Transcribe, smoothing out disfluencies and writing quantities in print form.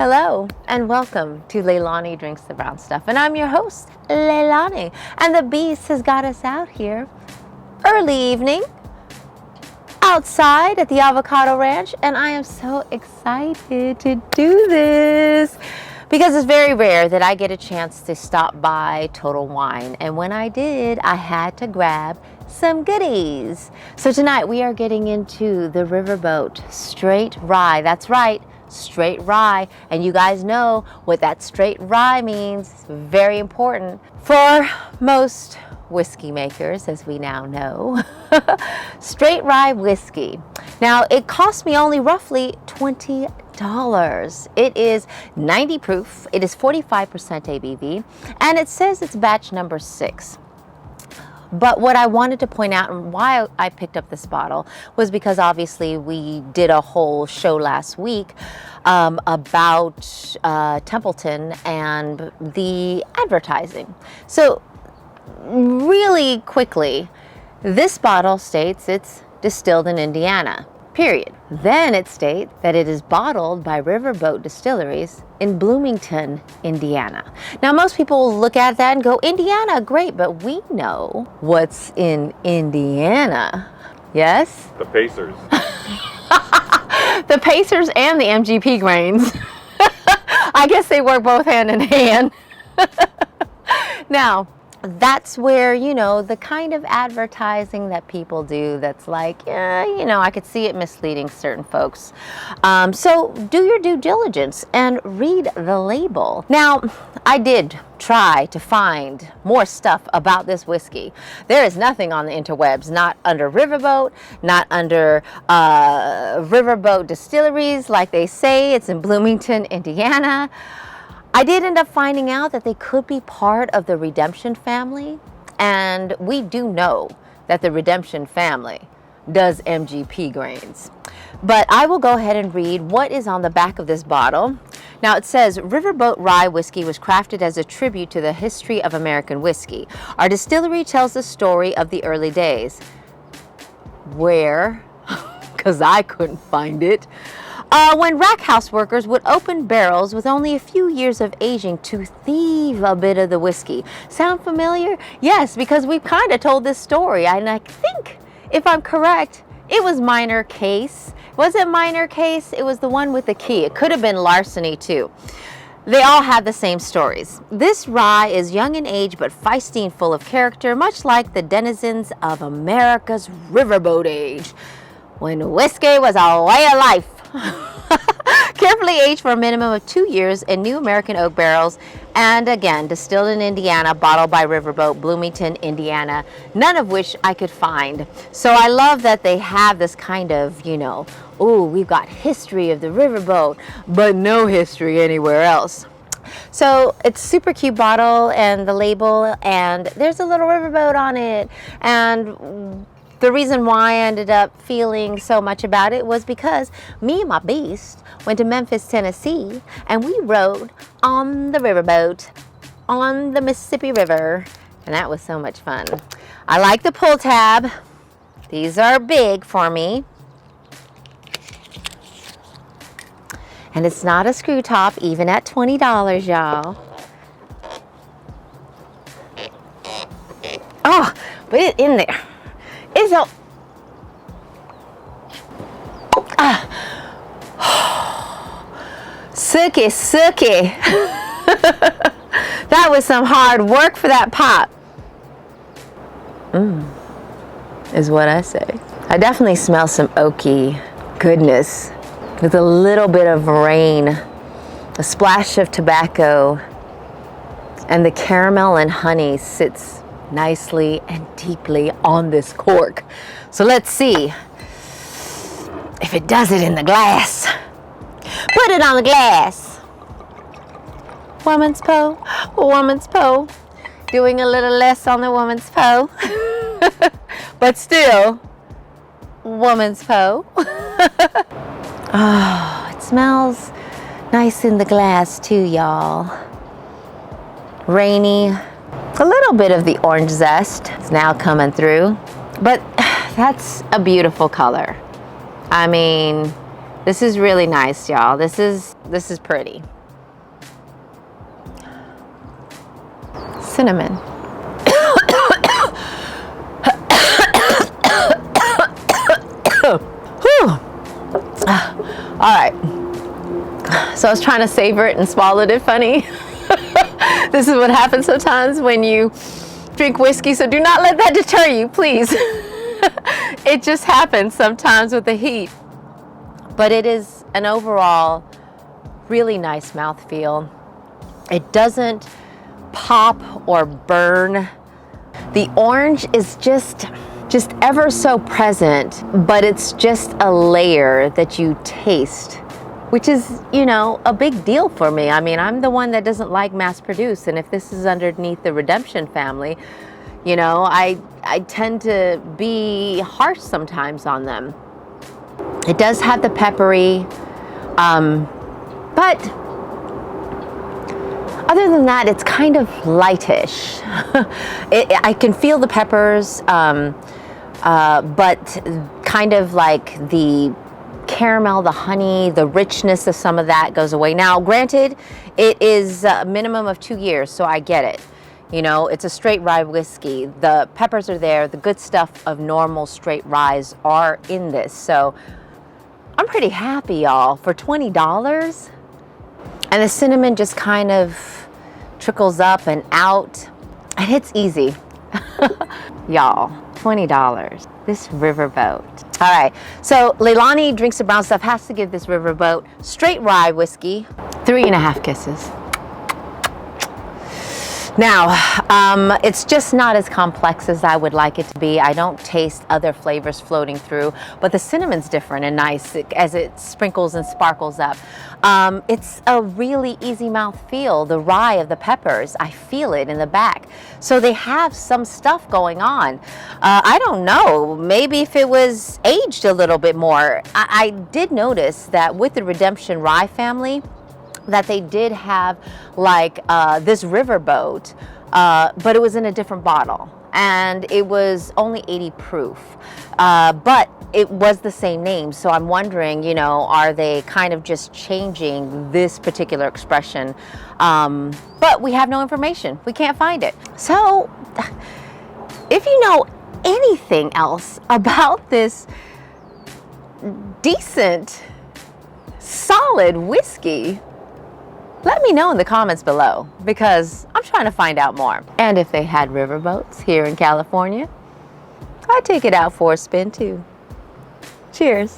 Hello and welcome to Leilani Drinks the Brown Stuff, and I'm your host, Leilani. And the beast has got us out here early evening outside at the Avocado Ranch, and I am so excited to do this because it's very rare that I get a chance to stop by Total Wine, and when I did, I had to grab some goodies. So tonight we are getting into the Riverboat Straight Rye. That's right, straight rye, and you guys know what that straight rye means. It's very important for most whiskey makers, as we now know. Straight rye whiskey. Now it cost me only roughly $20. It is 90 proof, it is 45% ABV, and it says it's batch number 6. But what I wanted to point out and why I picked up this bottle was because obviously we did a whole show last week about Templeton and the advertising. So really quickly, this bottle states it's distilled in Indiana, period. Then it states that it is bottled by Riverboat Distilleries in Bloomington, Indiana. Now, most people will look at that and go, Indiana, great, but we know what's in Indiana. Yes? The Pacers. The Pacers and the MGP grains. I guess they work both hand in hand. Now, that's where, you know, the kind of advertising that people do that's like, you know, I could see it misleading certain folks. So do your due diligence and read the label. Now, I did try to find more stuff about this whiskey. There is nothing on the interwebs, not under Riverboat, not under Riverboat Distilleries, like they say. It's in Bloomington, Indiana. I did end up finding out that they could be part of the Redemption family, and we do know that the Redemption family does MGP grains. But I will go ahead and read what is on the back of this bottle. Now it says, Riverboat Rye Whiskey was crafted as a tribute to the history of American whiskey. Our distillery tells the story of the early days. Where? Because I couldn't find it. When rack house workers would open barrels with only a few years of aging to thieve a bit of the whiskey. Sound familiar? Yes, because we've kind of told this story, and I think, if I'm correct, it was Minor Case. Was it Minor Case? It was the one with the key. It could have been Larceny too. They all had the same stories. This rye is young in age but feisty and full of character, much like the denizens of America's riverboat age, when whiskey was a way of life. Carefully aged for a minimum of 2 years in new American oak barrels, and again distilled in Indiana, bottled by Riverboat, Bloomington, Indiana, none of which I could find. So I love that they have this kind of, you know, oh, we've got history of the Riverboat, but no history anywhere else. So it's super cute bottle and the label, and there's a little riverboat on it. And the reason why I ended up feeling so much about it was because me and my beast went to Memphis, Tennessee, and we rode on the riverboat on the Mississippi River, and that was so much fun. I like the pull tab. These are big for me. And it's not a screw top, even at $20, y'all. Oh, but it's in there. It's a Sookie. That was some hard work for that pop. Is what I say. I definitely smell some oaky goodness with a little bit of rain, a splash of tobacco, and the caramel and honey sits nicely and deeply on this cork. So let's see if it does it in the glass. Put it on the glass. Woman's Poe. Doing a little less on the woman's Poe. But still, woman's Poe. Oh, it smells nice in the glass too, y'all. Rainy. A little bit of the orange zest is now coming through, but that's a beautiful color. I mean, This is really nice, y'all. This is pretty. Cinnamon. All right. So I was trying to savor it and swallowed it funny. This is what happens sometimes when you drink whiskey, so do not let that deter you, please. It just happens sometimes with the heat. But it is an overall really nice mouthfeel. It doesn't pop or burn. The orange is just ever so present, but it's just a layer that you taste, which is, you know, a big deal for me. I mean, I'm the one that doesn't like mass produce, and if this is underneath the Redemption family, you know, I tend to be harsh sometimes on them. It does have the peppery, but other than that, it's kind of lightish. I can feel the peppers, but kind of like the caramel, the honey, the richness of some of that goes away. Now, granted, it is a minimum of 2 years, so I get it. You know, it's a straight rye whiskey. The peppers are there. The good stuff of normal straight ryes are in this. So I'm pretty happy, y'all, for $20. And the cinnamon just kind of trickles up and out. And it's easy. Y'all, $20. This Riverboat. All right, so Leilani Drinks the Brown Stuff has to give this Riverboat straight rye whiskey 3.5 kisses. Now, it's just not as complex as I would like it to be. I don't taste other flavors floating through, but the cinnamon's different and nice as it sprinkles and sparkles up. It's a really easy mouth feel. The rye of the peppers, I feel it in the back. So they have some stuff going on. I don't know, maybe if it was aged a little bit more. I did notice that with the Redemption Rye family, that they did have like this Riverboat, but it was in a different bottle, and it was only 80 proof, but it was the same name. So I'm wondering, you know, are they kind of just changing this particular expression? But we have no information. We can't find it. So if you know anything else about this decent, solid whiskey, let me know in the comments below, because I'm trying to find out more. And if they had riverboats here in California, I'd take it out for a spin too. Cheers.